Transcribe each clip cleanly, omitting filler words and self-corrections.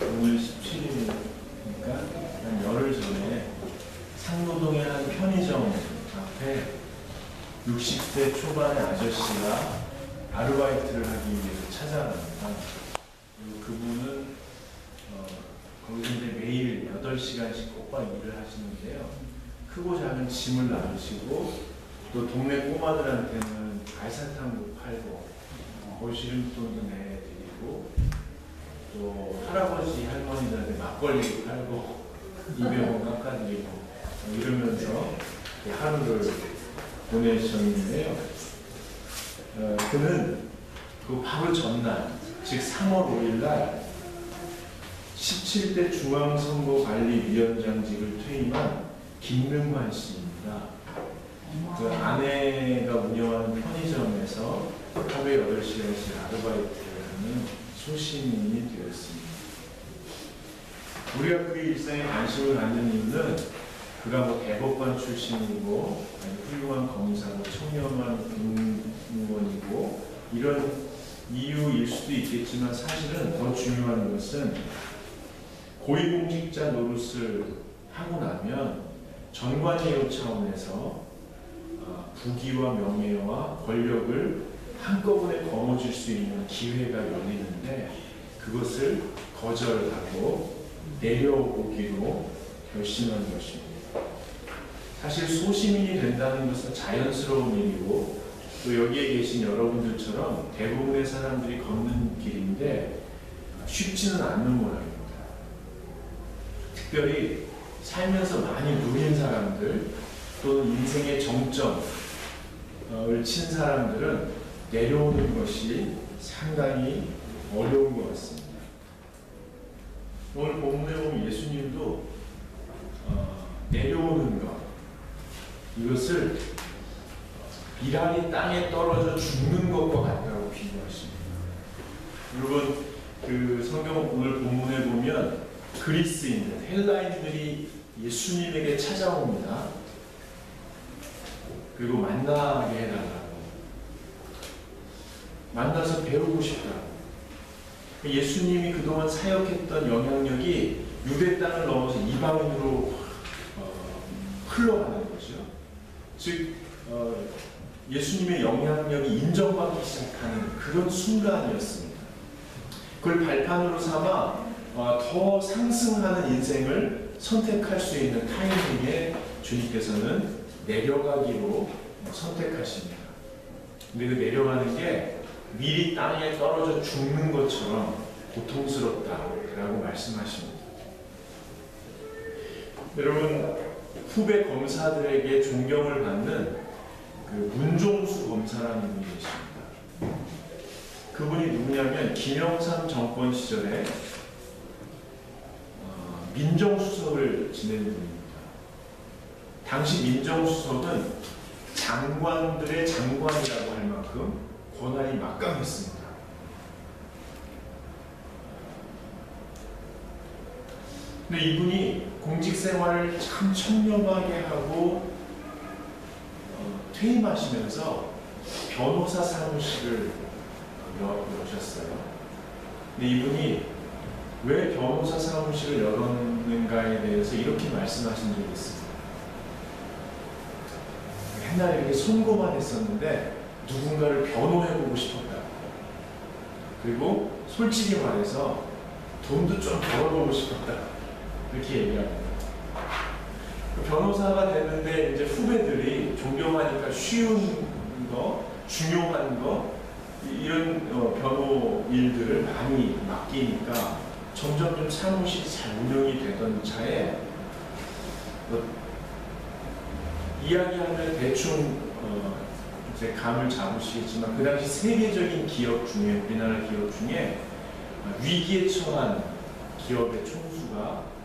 오늘 17일이니까 한 열흘 전에 상노동의 한 편의점 앞에 60대 초반의 아저씨가 아르바이트를 하기 위해서 찾아갑니다. 그리고 그분은 거기서 이제 매일 8시간씩 꼬박 일을 하시는데요. 크고 작은 짐을 나르시고 또 동네 꼬마들한테는 알사탕도 팔고 보시름돈도 내드리고 또 할아버지 할머니들한테 막걸리도 팔고 200원 깎아드리고 이러면서 하루를 보내셨는데요. 그는 그 바로 전날, 즉 3월 5일날 17대 중앙선거관리위원장직을 퇴임한 김능환 씨입니다. 그 아내가 운영하는 편의점에서 하루에 8시간씩 아르바이트를 하는 소시민이 되었습니다. 우리가 그의 일상에 관심을 갖는 이유는 그가 뭐 대법관 출신이고 훌륭한 검사고 청렴한 공무원이고 이런 이유일 수도 있겠지만 사실은 더 중요한 것은 고위공직자 노릇을 하고 나면 전관예우 차원에서 부귀와 명예와 권력을 한꺼번에 거머쥘 수 있는 기회가 열리는데 그것을 거절하고 내려오기로 결심한 것입니다. 사실 소시민이 된다는 것은 자연스러운 일이고 또 여기에 계신 여러분들처럼 대부분의 사람들이 걷는 길인데 쉽지는 않는 모양입니다. 특별히 살면서 많이 누린 사람들 또는 인생의 정점을 친 사람들은 내려오는 것이 상당히 어려운 것 같습니다. 오늘 본문에 보면 예수님도 내려오는 것 이것을 비란이 땅에 떨어져 죽는 것과 같다고 비유하십니다. 여러분 그 성경 오늘 본문에 보면 그리스인들, 헬라인들이 예수님에게 찾아옵니다. 그리고 만나게 해달라고. 만나서 배우고 싶다고. 예수님이 그동안 사역했던 영향력이 유대 땅을 넘어서 이방인으로 흘러가는 거죠. 즉 예수님의 영향력이 인정받기 시작하는 그런 순간이었습니다. 그걸 발판으로 삼아 더 상승하는 인생을 선택할 수 있는 타이밍에 주님께서는 내려가기로 선택하십니다. 근데 그 내려가는 게 미리 땅에 떨어져 죽는 것처럼 고통스럽다라고 말씀하십니다. 여러분 후배 검사들에게 존경을 받는 그 문종수 검사라는 분이 계십니다. 그분이 누구냐면 김영삼 정권 시절에 민정수석을 지낸 분입니다. 당시 민정수석은 장관들의 장관이라고 할 만큼 권한이 막강했습니다. 근데 이분이 공직생활을 참 청렴하게 하고 퇴임하시면서 변호사 사무실을 여셨어요. 근데 이분이 왜 변호사 사무실을 열었는가에 대해서 이렇게 말씀하신 적이 있습니다. 옛날에 이렇게 송고만 했었는데 누군가를 변호해보고 싶었다. 그리고 솔직히 말해서 돈도 좀 벌어보고 싶었다. 이렇게 얘기합니다. 변호사가 됐는데 이제 후배들이 존경하니까 쉬운 거, 중요한 거 이런 변호 일들을 많이 맡기니까 점점 좀 사무실이 잘 운영이 되던 차에 이야기하면 대충 이제 감을 잡으시겠지만 그 당시 세계적인 기업 중에 우리나라 기업 중에 위기에 처한 기업의 총수가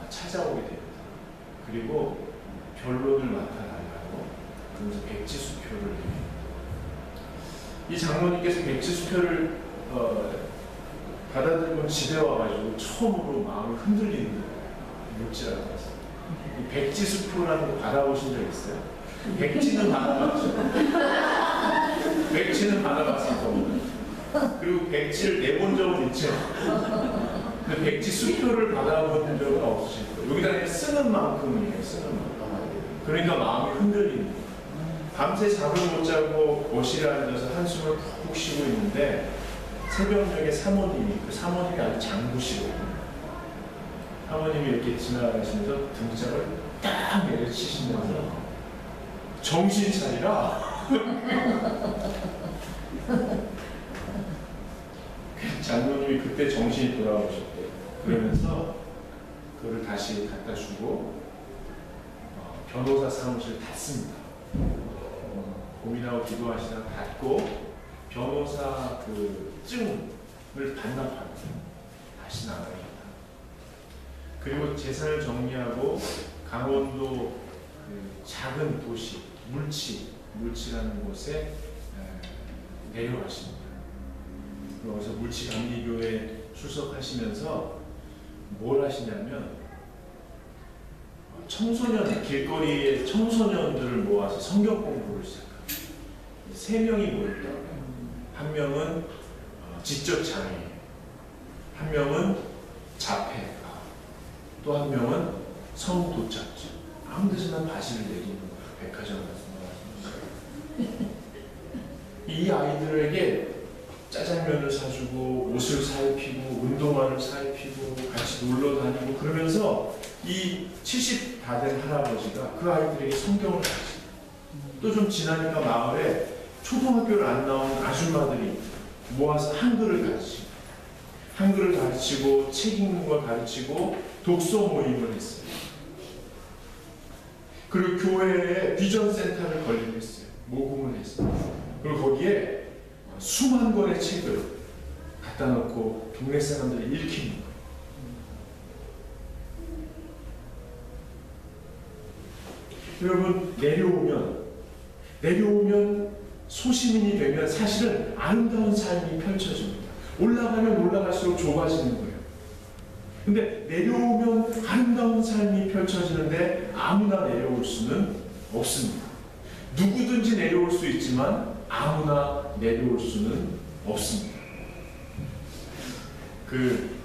찾아오게 됩니다. 그리고 변론을 맡아달라고 그러면서 백지수표를 해요. 이 장로님께서 백지수표를 받아들고 집에 와가지고 처음으로 마음을 흔들리는 거예요. 묵지라고 해서. 이 백지수표라는 거 받아보신 적 있어요? 백지는 받아봤죠. 백지는 받아봤을 겁니다. 그리고 백지를 내본 적은 있죠. 근데 백지 수표를 받아본 적은 없으실 거예요. 여기다 그냥 쓰는 만큼이에요. 쓰는 만큼. 그러니까 마음이 흔들리는 거예요. 밤새 잠을 못 자고 거실에 앉아서 한숨을 푹 쉬고 있는데 새벽녘에 사모님이, 그 사모님이 아주 장부시거든요. 사모님이 이렇게 지나가시면서 등짝을 딱 내려치시면서 정신 차리라. 장모님이 그때 정신이 돌아오셨대요. 그러면서 그걸 다시 갖다 주고 변호사 사무실 닫습니다. 고민하고 기도하시다가 닫고 변호사 그 증을 반납합니다. 다시 나가야겠다. 그리고 재산을 정리하고 강원도 그 작은 도시 물치라는 곳에 내려가십니다. 그래서 물치감리교에 출석하시면서 뭘 하시냐면 길거리에 청소년들을 모아서 성경 공부를 시작합니다. 3명이 모였다. 한 명은 지적 장애인, 한 명은 자폐가, 또 한 명은 성도착증. 아무 데서나 바지를 내리는 거예요. 백화점 같은 거. 이 아이들에게 짜장면을 사주고 옷을 사입히고 운동화를 사입히고 같이 놀러 다니고 그러면서 이 70 다 된 할아버지가 그 아이들에게 성경을 가르칩니다. 또 좀 지나니까 마을에 초등학교를 안 나온 아줌마들이 모아서 한글을 가르칩니다. 한글을 가르치고 책 읽는 걸 가르치고 독서 모임을 했어요. 그리고 교회에 비전 센터를 건립했어요. 모금을 했어요. 그리고 거기에 수만 권의 책을 갖다 놓고 동네 사람들이 읽히는 거예요. 여러분, 내려오면 소시민이 되면 사실은 아름다운 삶이 펼쳐집니다. 올라가면 올라갈수록 좁아지는 거예요. 근데 내려오면 아름다운 삶이 펼쳐지는데 아무나 내려올 수는 없습니다. 누구든지 내려올 수 있지만 아무나 내려올 수는 없습니다. 그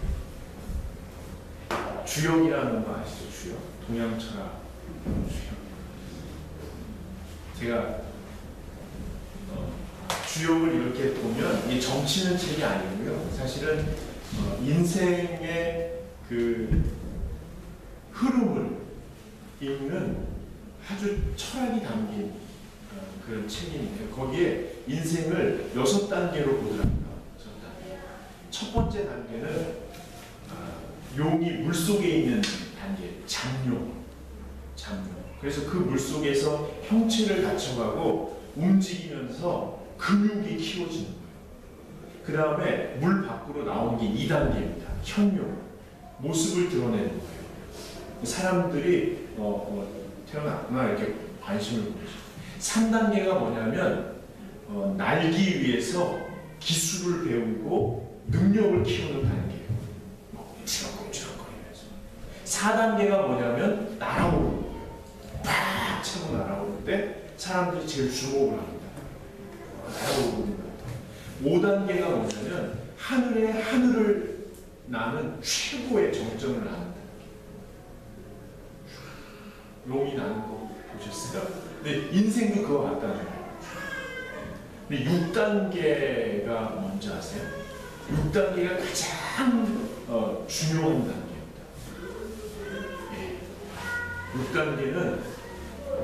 주역이라는 거 아시죠? 주역? 동양철학 주역. 제가 주역을 이렇게 보면 이 정치는 책이 아니고요. 사실은 인생의 그 흐름을 읽는 아주 철학이 담긴 그런 책인데 거기에 인생을 6단계로 보더랍니다. 첫 번째 단계는 용이 물속에 있는 단계, 잠용. 그래서 그 물속에서 형체를 갖춰가고 움직이면서 근육이 키워지는 거예요. 그 다음에 물 밖으로 나오는 게 2단계입니다. 현용. 모습을 드러내는 거예요. 사람들이 태어났구나 이렇게 관심을 보이죠. 3단계가 뭐냐면 날기 위해서 기술을 배우고 능력을 키우는 단계예요. 꼼치락꼼치락거리면서. 4단계가 뭐냐면 날아오는 거예요. 팍 차고 날아오는 때 사람들이 제일 주목을 합니다. 날아오는 거예요. 5단계가 뭐냐면 하늘을 나는 최고의 정점을 나는다. 용이 나는 거 보셨어요? 근데 인생도 그거 같다는 거예요. 근데 6단계가 뭔지 아세요? 6단계가 가장 중요한 단계입니다. 예. 6단계는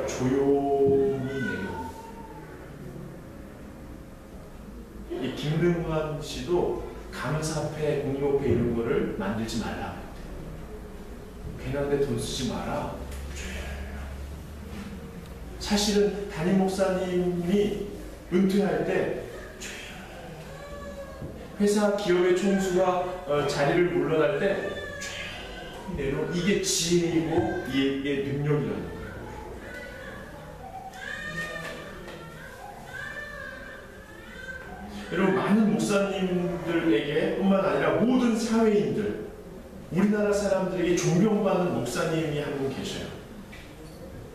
조용히 내려오고. 이 김능환 씨도 감사패, 공로패 이런 거를 만들지 말라. 괜한 데 돈 쓰지 마라. 사실은 담임 목사님이 은퇴할 때 회사 기업의 총수가 자리를 물러날 때 내려 이게 지혜이고 이게 능력이라는 거예요. 여러분, 많은 목사님들에게 뿐만 아니라 모든 사회인들, 우리나라 사람들에게 존경받는 목사님이 한 분 계셔요.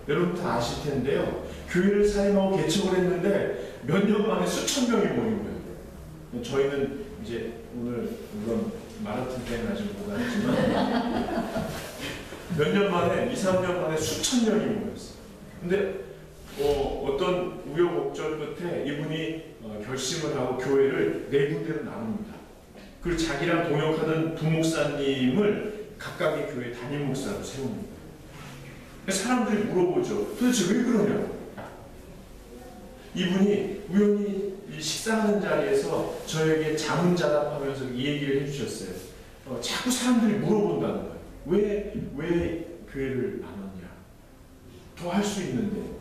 여러분 다 아실 텐데요. 교회를 사임하고 개척을 했는데 몇 년 만에 수천 명이 모인 거예요. 저희는 이제 오늘 물론 마라톤 때는 아직 못 하지만 몇 년 만에 2, 3년 만에 수천 명이 모였어요. 근데 어떤 우여곡절 끝에 이분이 결심을 하고 교회를 네 군데로 나눕니다. 그리고 자기랑 동역하던 부목사님을 각각의 교회 담임 목사로 세웁니다. 사람들이 물어보죠. 도대체 왜 그러냐고. 이분이 우연히 식사하는 자리에서 저에게 자문자답하면서 이 얘기를 해주셨어요. 자꾸 사람들이 물어본다는 거예요. 왜 교회를 나눴냐. 더 할 수 있는데.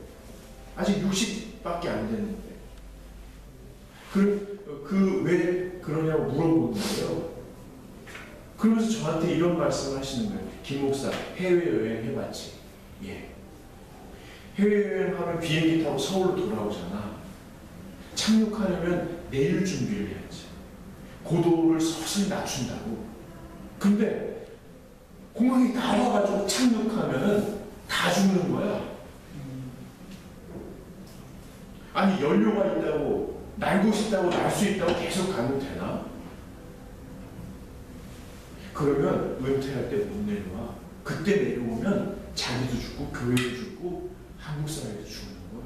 아직 60밖에 안 됐는데. 왜 그러냐고 물어보는 거예요. 그러면서 저한테 이런 말씀을 하시는 거예요. 김 목사, 해외여행 해봤지? 예. 해외여행하면 비행기 타고 서울로 돌아오잖아. 착륙하려면 내일 준비를 해야지. 고도를 서서히 낮춘다고. 근데 공항에 다 와가지고 착륙하면은 다 죽는 거야. 아니 연료가 있다고 날고 싶다고 날 수 있다고 계속 가면 되나? 그러면 은퇴할 때 못 내려와. 그때 내려오면 자기도 죽고 교회도 죽고 한국 사회도 죽는 거야.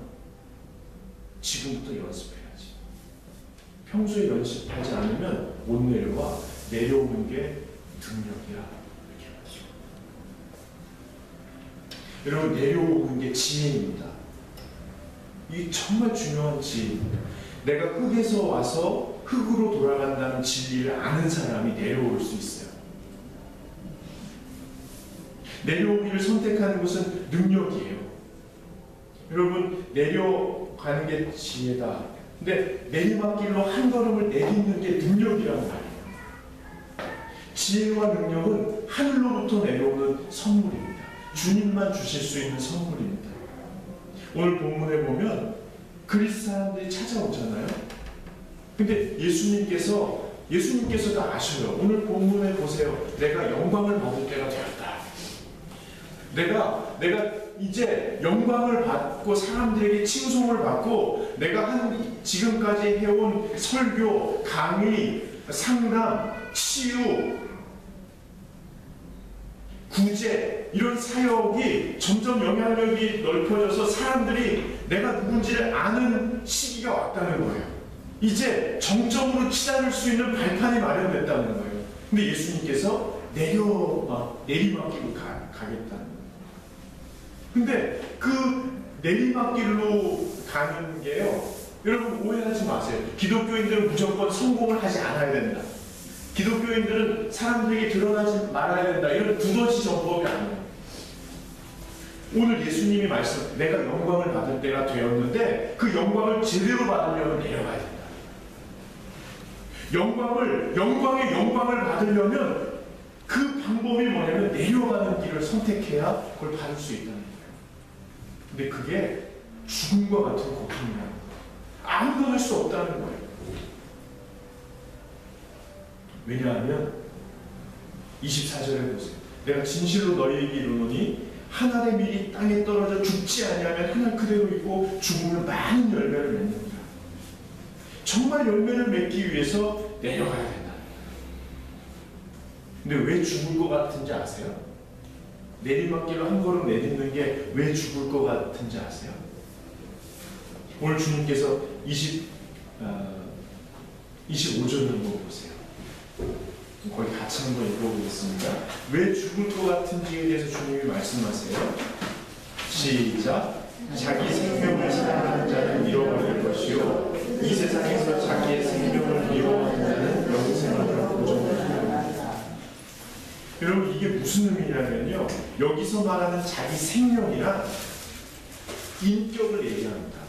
지금부터 연습해야지. 평소에 연습하지 않으면 못 내려와. 내려오는 게 능력이야. 이렇게 하죠. 여러분, 내려오는 게 지혜입니다. 이게 정말 중요한 지혜입니다. 내가 흙에서 와서 흙으로 돌아간다는 진리를 아는 사람이 내려올 수 있어요. 내려오기를 선택하는 것은 능력이에요. 여러분, 내려가는 게 지혜다. 근데 내리막길로 한 걸음을 내딛는 게 능력이란 말이에요. 지혜와 능력은 하늘로부터 내려오는 선물입니다. 주님만 주실 수 있는 선물입니다. 오늘 본문에 보면 그리스 사람들이 찾아오잖아요. 근데 예수님께서도 아셔요. 오늘 본문에 보세요. 내가 영광을 받을 때가 되었다. 내가 이제 영광을 받고 사람들에게 칭송을 받고 내가 지금까지 해온 설교, 강의, 상담, 치유, 구제 이런 사역이 점점 영향력이 넓혀져서 사람들이 내가 누군지를 아는 시기가 왔다는 거예요. 이제 정점으로 치닫을 수 있는 발판이 마련됐다는 거예요. 근데 예수님께서 내리막길로 가겠다는 거예요. 근데 그 내리막길로 가는 게요, 여러분 오해하지 마세요. 기독교인들은 무조건 성공을 하지 않아야 된다. 기독교인들은 사람들에게 드러나지 말아야 된다. 이런 두더지 정법이 아니에요. 오늘 예수님이 말씀, 내가 영광을 받을 때가 되었는데 그 영광을 제대로 받으려면 내려가야 된다. 영광의 영광을 받으려면 그 방법이 뭐냐면 내려가는 길을 선택해야 그걸 받을 수 있다는 거예요. 근데 그게 죽음과 같은 고통이라는 거예요. 아무도 할 수 없다는 거예요. 왜냐하면 24절에 보세요. 내가 진실로 너희에게 이르노니 한 알의 밀이 땅에 떨어져 죽지 아니하면 한 알 그대로 있고 죽으면 많은 열매를 맺는다. 정말 열매를 맺기 위해서 내려가야 된다. 근데 왜 죽을 것 같은지 아세요? 내리막길로 한 걸음 내딛는 게 왜 죽을 것 같은지 아세요? 오늘 주님께서 25절 한번 보세요. 거기 같이 한번 읽어보겠습니다. 왜 죽을 것 같은지에 대해서 주님이 말씀하세요. 시작. 자기 생명을 사랑하는 자는 잃어버릴 것이요 이 세상에서 자기의 생명을 미워하는 자는 영생을 보존합니다. 여러분, 이게 무슨 의미냐면요, 여기서 말하는 자기 생명이란 인격을 얘기합니다.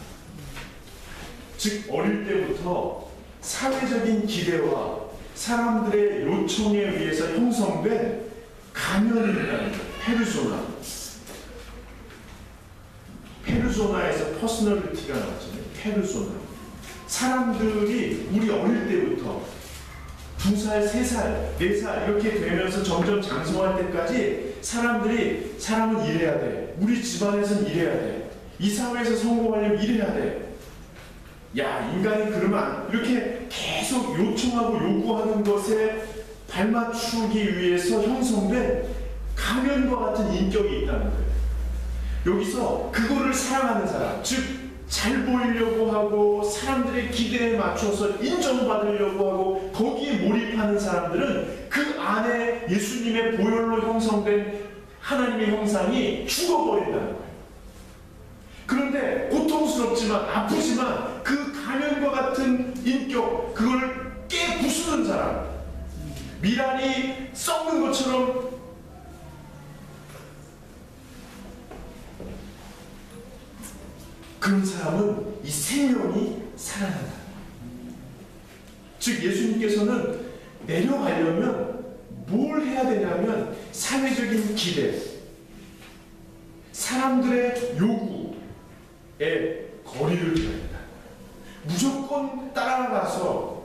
즉 어릴 때부터 사회적인 기대와 사람들의 요청에 의해서 형성된 가면이 있다는 거예요. 페르소나에서 퍼스널리티가 나왔잖아요. 페르소나. 사람들이 우리 어릴 때부터 2살, 3살, 4살 이렇게 되면서 점점 장성할 때까지 사람은 이래야 돼. 우리 집안에서는 이래야 돼. 이 사회에서 성공하려면 이래야 돼. 야, 인간이 그러면 이렇게 계속 요청하고 요구하는 것에 발맞추기 위해서 형성된 가면과 같은 인격이 있다는 거예요. 여기서 그거를 사랑하는 사람, 즉 잘 보이려고 하고 사람들의 기대에 맞춰서 인정받으려고 하고 거기에 몰입하는 사람들은 그 안에 예수님의 보혈로 형성된 하나님의 형상이 죽어버린다는 거예요. 그런데 고통스럽지만 아프지만 그 가면과 같은 인격, 그걸 깨부수는 사람, 미랄이 썩는 것처럼 그런 사람은 이 생명이 살아난다. 즉 예수님께서는 내려가려면 뭘 해야 되냐면 사회적인 기대, 사람들의 요구에 거리를 둬야 된다. 무조건 따라가서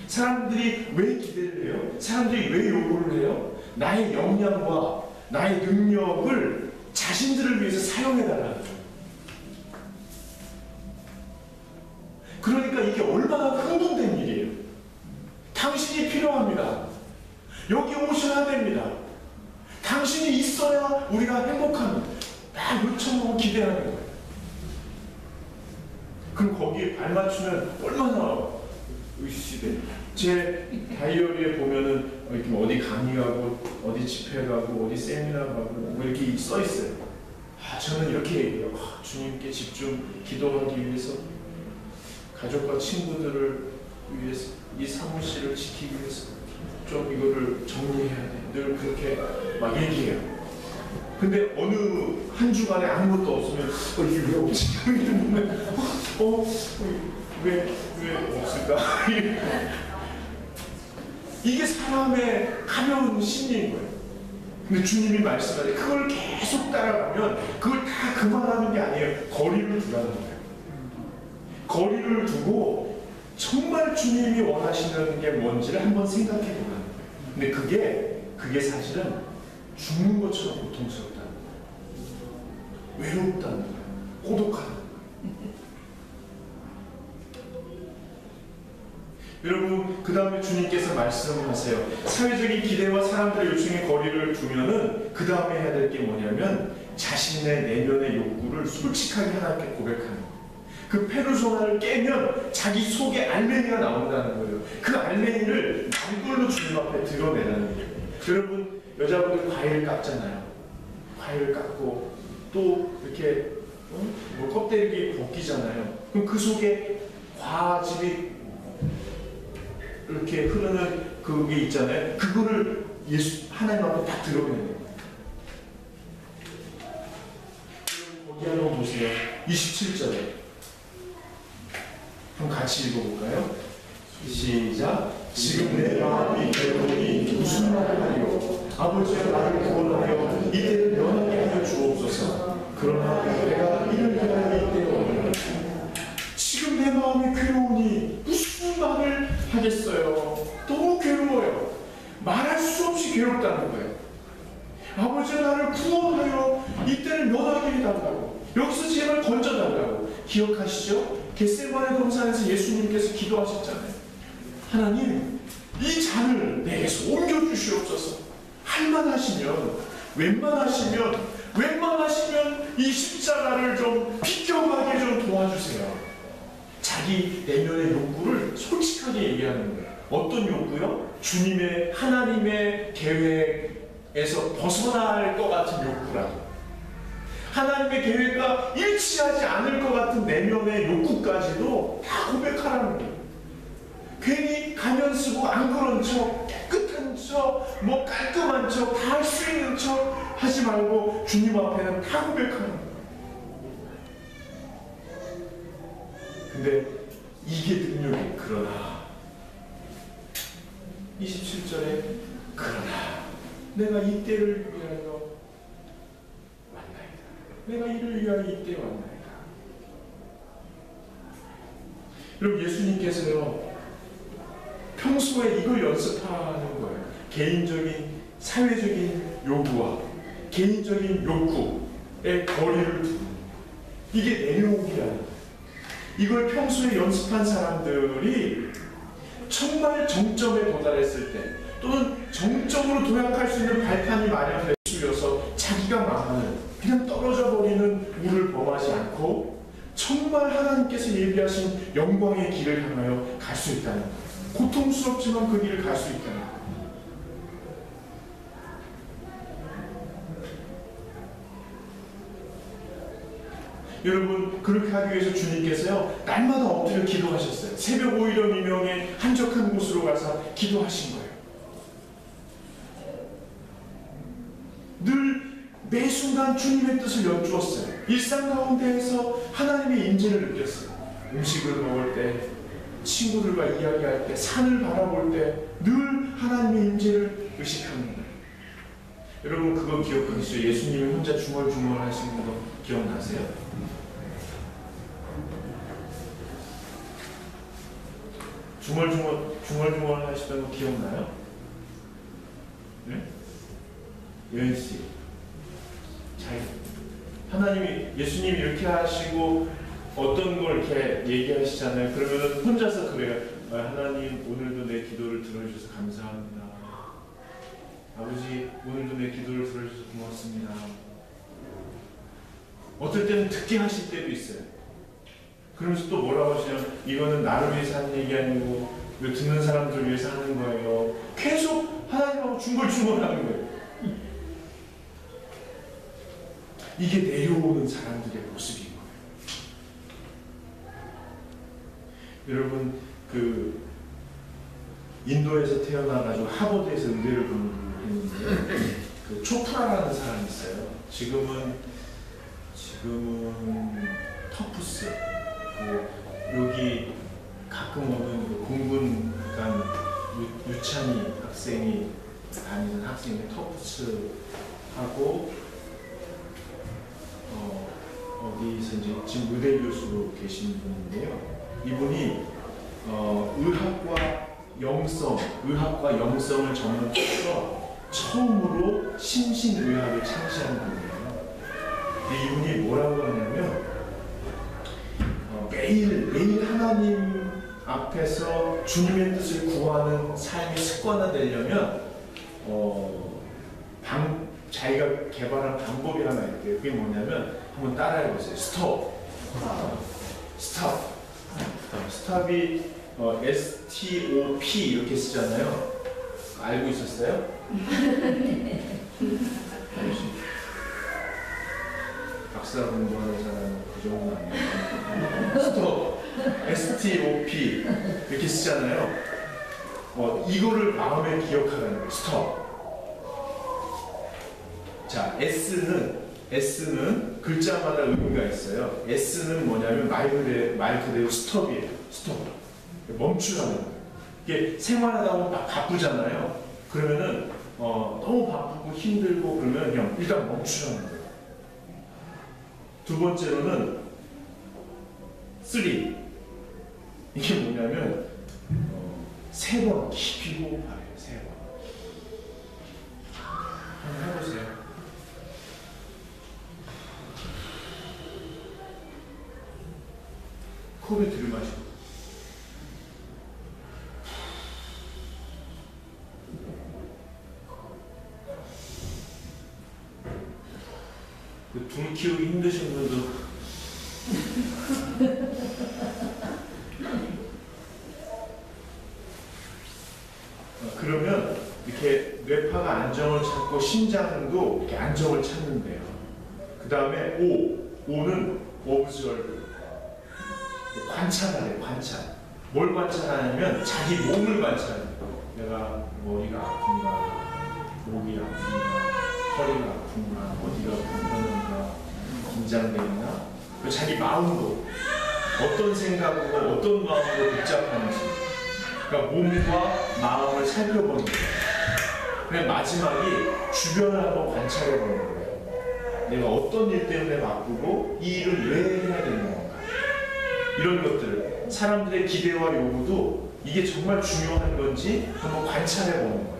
사람들이 왜 기대를 해요? 사람들이 왜 요구를 해요? 나의 역량과 나의 능력을 자신들을 위해서 사용해달라는 거예요. 그러니까 이게 얼마나 흥분된 일이에요. 당신이 필요합니다. 여기 오셔야 됩니다. 당신이 있어야 우리가 행복합니다. 막 요청하고 기대하는 거예요. 그럼 거기에 발맞추면 얼마나 으시대. 제 다이어리에 보면은 이렇게 어디 강의 가고 어디 집회 가고 어디 세미나 가고 뭐 이렇게 써 있어요. 저는 이렇게 얘기해요. 주님께 집중 기도하기 위해서, 가족과 친구들을 위해서, 이 사무실을 지키기 위해서 좀 이거를 정리해야 돼. 늘 그렇게 막 얘기해요. 근데 어느 한 주간에 아무것도 없으면 이게 왜 없지? 왜 없을까? 이게 사람의 가벼운 심리인 거예요. 근데 주님이 말씀하신 그걸 계속 따라가면 그걸 다 그만하는 게 아니에요. 거리를 두라는 거예요. 거리를 두고 정말 주님이 원하시는 게 뭔지를 한번 생각해 보라는 거예요. 근데 그게 사실은 죽는 것처럼 고통스럽다는 거예요. 외롭다는 거예요. 고독하다는 거예요. 여러분, 그 다음에 주님께서 말씀하세요. 사회적인 기대와 사람들의 요청에 거리를 두면은 그 다음에 해야 될 게 뭐냐면 자신의 내면의 욕구를 솔직하게 하나님께 고백하는 거예요. 그 페르소나를 깨면 자기 속에 알맹이가 나온다는 거예요. 그 알맹이를 말걸로 주님 앞에 드러내라는 거예요. 여러분, 여자분들 과일을 깎잖아요. 과일을 깎고 또 이렇게 뭐 껍데기 벗기잖아요. 그럼 그 속에 과즙이 이렇게 흐르는 그게 있잖아요. 그거를 하나님 앞에 딱 드러내는 거예요. 거기 한번 보세요. 27절에 그럼 같이 읽어볼까요? 시작. 지금 내 마음이 괴로우니 무슨 말을 하리요? 아버지여 나를 구원하여 이때를 면하게 하여 주옵소서. 그러나 내가 이를 위하여 이때에 오느니라. 지금 내 마음이 괴로우니 무슨 말을 하겠어요? 너무 괴로워요. 말할 수 없이 괴롭다는 거예요. 아버지여 나를 구원하여 이때를 면하게 해달라고. 여기서 제발 건져달라고. 기억하시죠? 겟세마네 동산에서 예수님께서 기도하셨잖아요. 하나님, 이 잔을 내게서 옮겨주시옵소서. 할만하시면, 웬만하시면 이 십자가를 좀 비껴가게 좀 도와주세요. 자기 내면의 욕구를 솔직하게 얘기하는 거예요. 어떤 욕구요? 주님의, 하나님의 계획에서 벗어날 것 같은 욕구라고. 하나님의 계획과 일치하지 않을 것 같은 내면의 욕구까지도 다 고백하라는 거예요. 괜히 가면 쓰고 안 그런 척, 깨끗한 척, 뭐 깔끔한 척, 다 할 수 있는 척 하지 말고 주님 앞에는 다 고백하는 거예요. 근데 이게 능력이 그러나 27절에 그러나 내가 이때를 위하여 내가 이를 위하여 이때 왔나이다. 여러분, 예수님께서요 평소에 이걸 연습하는 거예요. 개인적인 사회적인 요구와 개인적인 욕구의 거리를 두는, 이게 내려오기라는 거예요. 이걸 평소에 연습한 사람들이 정말 정점에 도달했을 때, 또는 정적으로 도약할 수 있는 발판이 마련돼 씌워서 자기가 망하는, 그냥 떨어져 버리는 우를 범하지 않고 정말 하나님께서 예비하신 영광의 길을 향하여 갈 수 있다는 거예요. 고통스럽지만 그 길을 갈 수 있다는 거예요. 여러분, 그렇게 하기 위해서 주님께서요 날마다 엎드려 기도하셨어요. 새벽 오일영 이명에 한적한 곳으로 가서 기도하신 거예요. 늘 매 순간 주님의 뜻을 여쭈었어요. 일상 가운데에서 하나님의 임재를 느꼈어요. 음식을 먹을 때, 친구들과 이야기할 때, 산을 바라볼 때 늘 하나님의 임재를 의식하는 거예요. 여러분, 그거 기억하시죠? 예수님이 혼자 중얼중얼 하시는 거 기억나세요? 중얼중얼 하시던 거 기억나요? 네? 여인씨, 하나님이, 예수님이 이렇게 하시고 어떤 걸 이렇게 얘기하시잖아요. 그러면 혼자서 그래요. 하나님, 오늘도 내 기도를 들어주셔서 감사합니다. 아버지, 오늘도 내 기도를 들어주셔서 고맙습니다. 어떨 때는 듣게 하실 때도 있어요. 그러면서 또 뭐라고 하시냐면, 이거는 나를 위해서 하는 얘기 아니고 이거 듣는 사람들 위해서 하는 거예요. 계속 하나님하고 중얼중얼하는 거예요. 이게 내려오는 사람들의 모습인 거예요. 여러분, 그 인도에서 태어나가지고 하버드에서 의대를 공부했는데 그 초프라라는 사람이 있어요. 지금은 터프스, 여기 가끔 오는 그 공군간 유찬이 학생이 다니는 학생이 터프스하고 어디서 이제 지금 의대 교수로 계신 분인데요. 이분이 의학과 영성을 접목해서 처음으로 심신의학을 창시한 분이에요. 근데 이분이 뭐라고 하냐면 매일 하나님 앞에서 주님의 뜻을 구하는 삶이 습관화되려면 자기가 개발한 방법이 하나 있대요. 그게 뭐냐면 한번 따라해보세요. 스톱이 STOP 이렇게 쓰잖아요. 알고 있었어요? 박사 공부하는 사람은 그 정도는 아니에요. 스톱, STOP 이렇게 쓰잖아요. 이거를 마음에 기억하라는 거예요. 스톱. 자, S는 글자마다 의미가 있어요. S는 뭐냐면 말 그대로 스톱이에요. 스톱. 멈추라는 거예요. 이게 생활하다 보면 바쁘잖아요. 그러면은 너무 바쁘고 힘들고 그러면 그냥 일단 멈추라는 거예요. 두 번째로는 3. 이게 뭐냐면 3번 깊이 호흡하래요. 3번. 한번 해보세요. 코를 들이마시고 둘 키우기 힘드신 분도 그러면 이렇게 뇌파가 안정을 찾고 심장도 이렇게 안정을 찾는데요. 그 다음에 O는 observe, 관찰하래요. 뭘 관찰하냐면 자기 몸을 관찰해요. 내가 머리가 아픈가, 목이 아픈가, 허리가 아픈가, 어디가 불편한가, 긴장되나, 자기 마음도 어떤 생각으로 어떤 마음으로 복잡한지, 그러니까 몸과 마음을 살펴보는 거예요. 그냥 마지막이 주변을 한번 관찰해보는 거예요. 내가 어떤 일 때문에 바쁘고 이 일을 왜 해야 되는 건가, 이런 것들을, 사람들의 기대와 요구도 이게 정말 중요한 건지 한번 관찰해보는 거예요.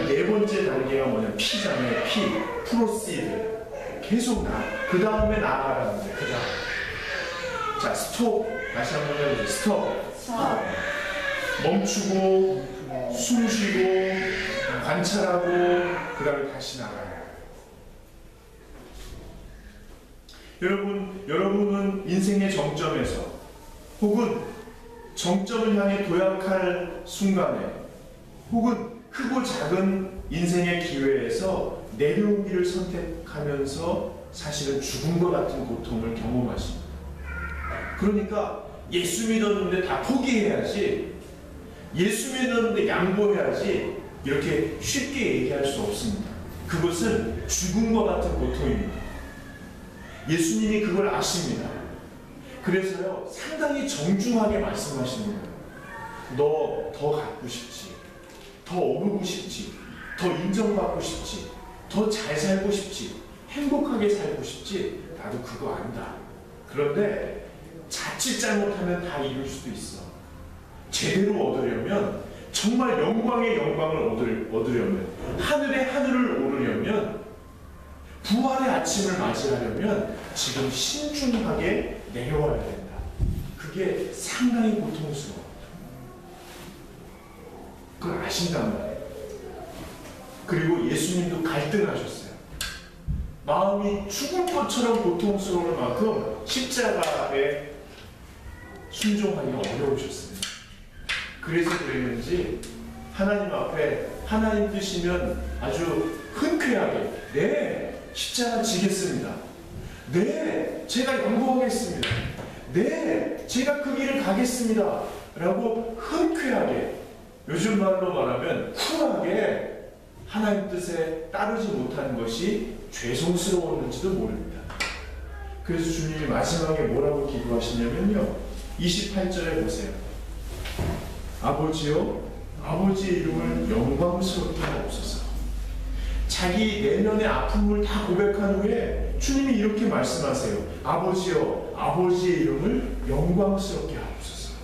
네 번째 단계가 뭐냐면 P잖아요. 프로시드. 계속 그 다음에 나아가라는 거예요. 그 다음. 자, 스톱. 다시 한번 해보세요. 스톱. 멈추고 숨 쉬고 관찰하고 그 다음에 다시 나가요. 여러분은 인생의 정점에서 혹은 정점을 향해 도약할 순간에 혹은 크고 작은 인생의 기회에서 내려오기를 선택하면서 사실은 죽음과 같은 고통을 경험하십니다. 그러니까 예수 믿었는데 다 포기해야지, 예수 믿었는데 양보해야지 이렇게 쉽게 얘기할 수 없습니다. 그것은 죽음과 같은 고통입니다. 예수님이 그걸 아십니다. 그래서요, 상당히 정중하게 말씀하시는 거예요. 너 더 갖고 싶지, 더 오르고 싶지, 더 인정받고 싶지, 더 잘 살고 싶지, 행복하게 살고 싶지, 나도 그거 안다. 그런데 자칫 잘못하면 다 이룰 수도 있어. 제대로 얻으려면, 정말 영광의 영광을 얻으려면, 하늘의 하늘을 오르려면, 부활의 아침을 맞이하려면 지금 신중하게 내려와야 된다. 그게 상당히 고통스러워. 그걸 아신단 말이에요. 그리고 예수님도 갈등하셨어요. 마음이 죽을 것처럼 고통스러울 만큼 십자가에 순종하기 어려우셨습니다. 그래서 그랬는지 하나님 앞에 하나님 뜻이면 아주 흔쾌하게 네, 십자가 지겠습니다. 네, 제가 양보하겠습니다. 네, 제가 그 길을 가겠습니다. 라고 흔쾌하게, 요즘 말로 말하면 쿨하게 하나님 뜻에 따르지 못한 것이 죄송스러웠는지도 모릅니다. 그래서 주님이 마지막에 뭐라고 기도하시냐면요, 28절에 보세요. 아버지요, 아버지의 이름을 영광스럽게 하옵소서. 자기 내면의 아픔을 다 고백한 후에 주님이 이렇게 말씀하세요. 아버지요, 아버지의 이름을 영광스럽게 하옵소서.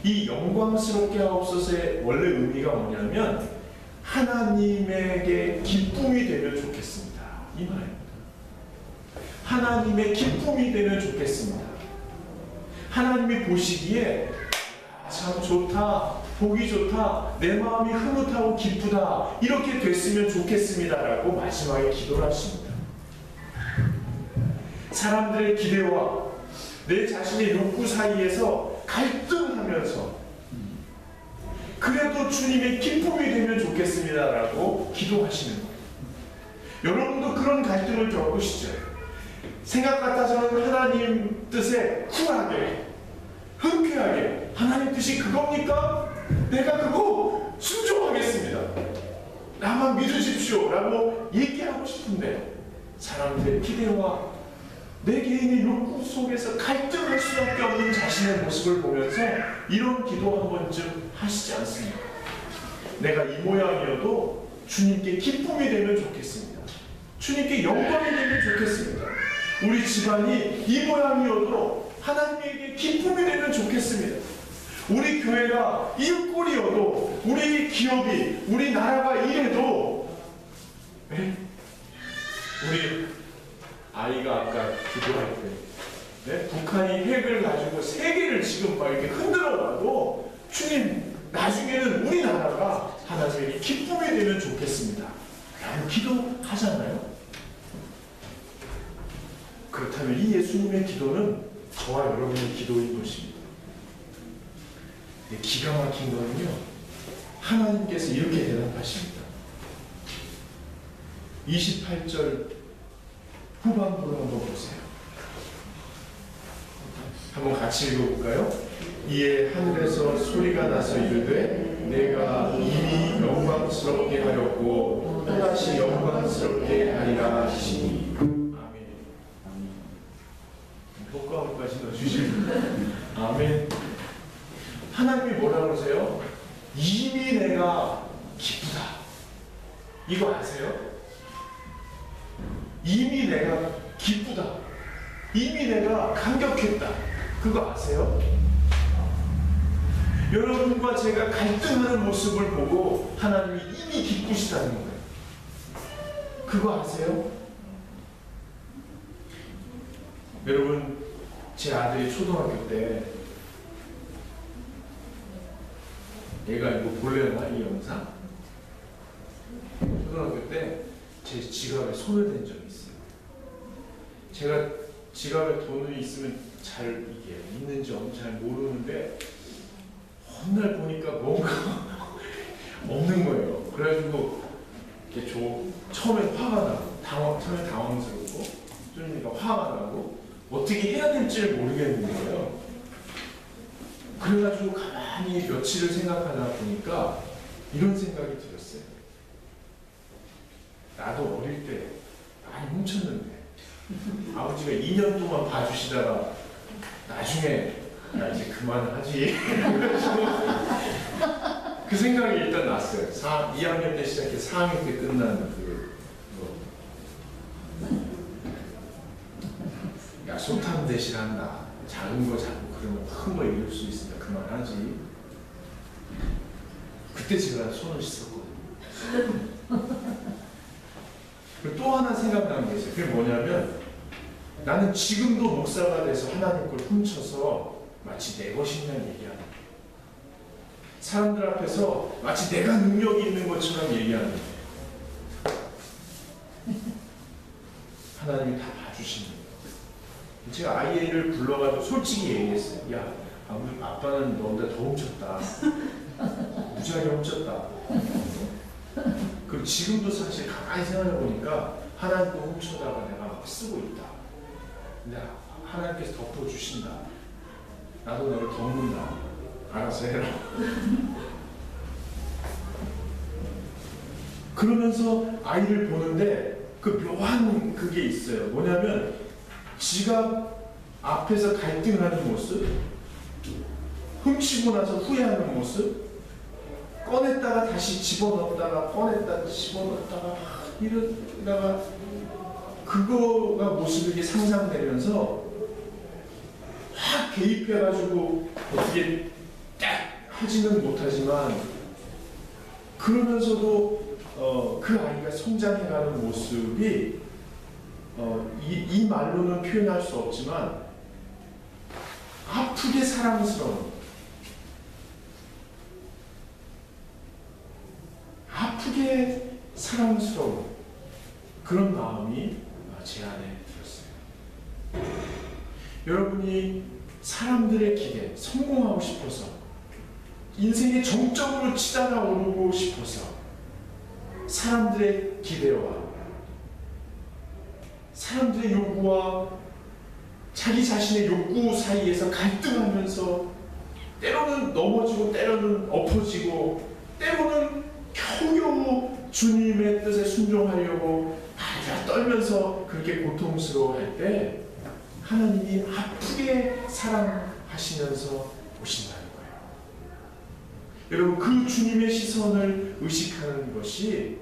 이 영광스럽게 하옵소서의 원래 의미가 뭐냐면 하나님에게 기쁨이 되면 좋겠습니다, 이 말입니다. 하나님의 기쁨이 되면 좋겠습니다. 하나님이 보시기에 참 좋다, 보기 좋다, 내 마음이 흐뭇하고 기쁘다, 이렇게 됐으면 좋겠습니다라고 마지막에 기도를 하십니다. 사람들의 기대와 내 자신의 욕구 사이에서 갈등하면서 그래도 주님의 기쁨이 되면 좋겠습니다라고 기도하시는 거예요. 여러분도 그런 갈등을 겪으시죠? 생각 같아서는 하나님 뜻에 쿨하게, 흔쾌하게 하나님 뜻이 그겁니까? 내가 그거 순종하겠습니다. 나만 믿으십시오 라고 얘기하고 싶은데 사람들의 기대와 내 개인의 욕구 속에서 갈등할 수밖에 없는 자신의 모습을 보면서 이런 기도 한 번쯤 하시지 않습니까? 내가 이 모양이어도 주님께 기쁨이 되면 좋겠습니다. 주님께 영광이 되면 좋겠습니다. 우리 집안이 이 모양이어도 하나님에게 기쁨이 되면 좋겠습니다. 우리 교회가 이 꼴이어도, 우리 기업이, 우리 나라가 이래도, 네? 우리 아이가 아까 기도할 때, 네? 북한이 핵을 가지고 세계를 지금 막 이렇게 흔들어놔도 주님, 나중에는 우리나라가 하나님에게 기쁨이 되면 좋겠습니다 라고 기도하잖아요. 그렇다면 이 예수님의 기도는 저와 여러분의 기도인 것입니다. 기가 막힌 거는요, 하나님께서 이렇게 대답하십니다. 28절 후반부를 한번 보세요. 한번 같이 읽어볼까요? 이에 하늘에서 소리가 나서 이르되 내가 이미 영광스럽게 하였고 또다시 영광스럽게 하리라 하시니. 아멘. 효과음까지 넣어주시면 아멘. 하나님이 뭐라고 그러세요? 이미 내가 기쁘다. 이거 아세요? 이미 내가 기쁘다. 이미 내가 감격했다. 그거 아세요? 여러분과 제가 갈등하는 모습을 보고 하나님이 이미 기쁘시다는 거예요. 그거 아세요? 여러분, 제 아들이 초등학교 때 얘가 이거 볼래나 이 영상? 초등학교 때 제 지갑에 손을 댄 적이 있어요. 제가 지갑에 돈이 있으면 잘 이게 있는지 없는지 잘 모르는데 어느 날 보니까 뭔가 없는 거예요. 그래가지고 이렇게 처음엔 화가 나고 처음에 당황스럽고 좀 화가 나고 어떻게 해야 될지를 모르겠는 거예요. 그래가지고 가만히 며칠을 생각하다 보니까 이런 생각이 들었어요. 나도 어릴 때 많이 훔쳤는데 아버지가 2년 동안 봐주시다가 나중에 나 이제 그만하지 그 생각이 일단 났어요. 2학년 때 시작해서 4학년 때 끝난 야, 소탐 대신한다. 작은 거 잡고 그러면 큰 거 이룰 수 있으니까 그만하지. 그때 제가 손을 씻었거든요. 그리고 또 하나 생각나는 게 있어요. 그게 뭐냐면 나는 지금도 목사가 돼서 하나님 걸 훔쳐서 마치 내 것이냐는 얘기하는 거예요. 사람들 앞에서 마치 내가 능력이 있는 것처럼 얘기하는 거예요. 하나님이 다 봐주시는 거예요. 제가 아이를 불러가지고 솔직히 얘기했어요. 야, 아빠는 너보다 더 훔쳤다. 무지하게 훔쳤다. 그리고 지금도 사실 가만히 생각해보니까 하나님도 훔쳐다가 내가 막 쓰고 있다. 근데 하나님께서 덮어주신다. 나도 너를 덮는다. 알아서 해라. 그러면서 아이를 보는데 그 묘한 그게 있어요. 뭐냐면 지가 앞에서 갈등하는 모습, 훔치고 나서 후회하는 모습, 꺼냈다가 다시 집어넣었다가 꺼냈다가 집어넣었다가 이러다가 그거가 모습이 상상되면서 확 개입해가지고 어떻게 딱 하지는 못하지만 그러면서도 그 아이가 성장해가는 모습이 이 말로는 표현할 수 없지만 아프게 사랑스러운, 아프게 사랑스러운 그런 마음이 제 안에 들었어요. 여러분이 사람들의 기대, 성공하고 싶어서 인생의 정점으로 치달아 오르고 싶어서 사람들의 기대와 사람들의 요구와 자기 자신의 욕구 사이에서 갈등하면서 때로는 넘어지고 때로는 엎어지고 때로는 겨우겨우 주님의 뜻에 순종하려고 발작 떨면서 그렇게 고통스러워할 때 하나님이 아프게 사랑하시면서 오신다는 거예요. 여러분, 그 주님의 시선을 의식하는 것이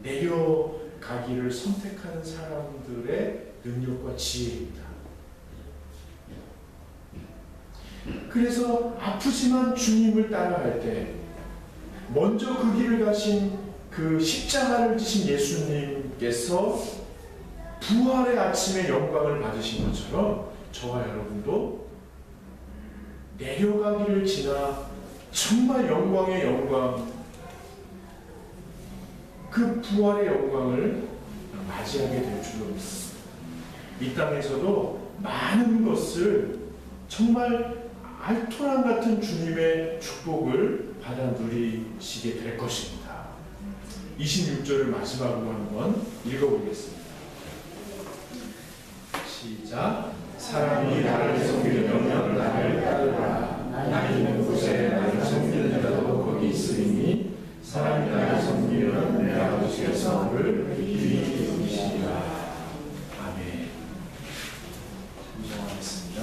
내려가기를 선택하는 사람들의 능력과 지혜입니다. 그래서 아프지만 주님을 따라갈 때 먼저 그 길을 가신 그 십자가를 지신 예수님께서 부활의 아침에 영광을 받으신 것처럼 저와 여러분도 내려가기를 지나 정말 영광의 영광, 그 부활의 영광을 맞이하게 될 줄로 믿습니다. 이 땅에서도 많은 것을 정말 알토란 같은 주님의 축복을 받아 누리시게 될 것입니다. 26절을 마지막으로 한번 읽어보겠습니다. 시작. 사람이 나를 섬기려면 나를 따르라. 나는 있는 곳에 나를 섬기는 자도 거기 있으니 사람이 나를 섬기려면 내 아버지께서 그를 귀히 여기시리라. 아멘. 감사하겠습니다.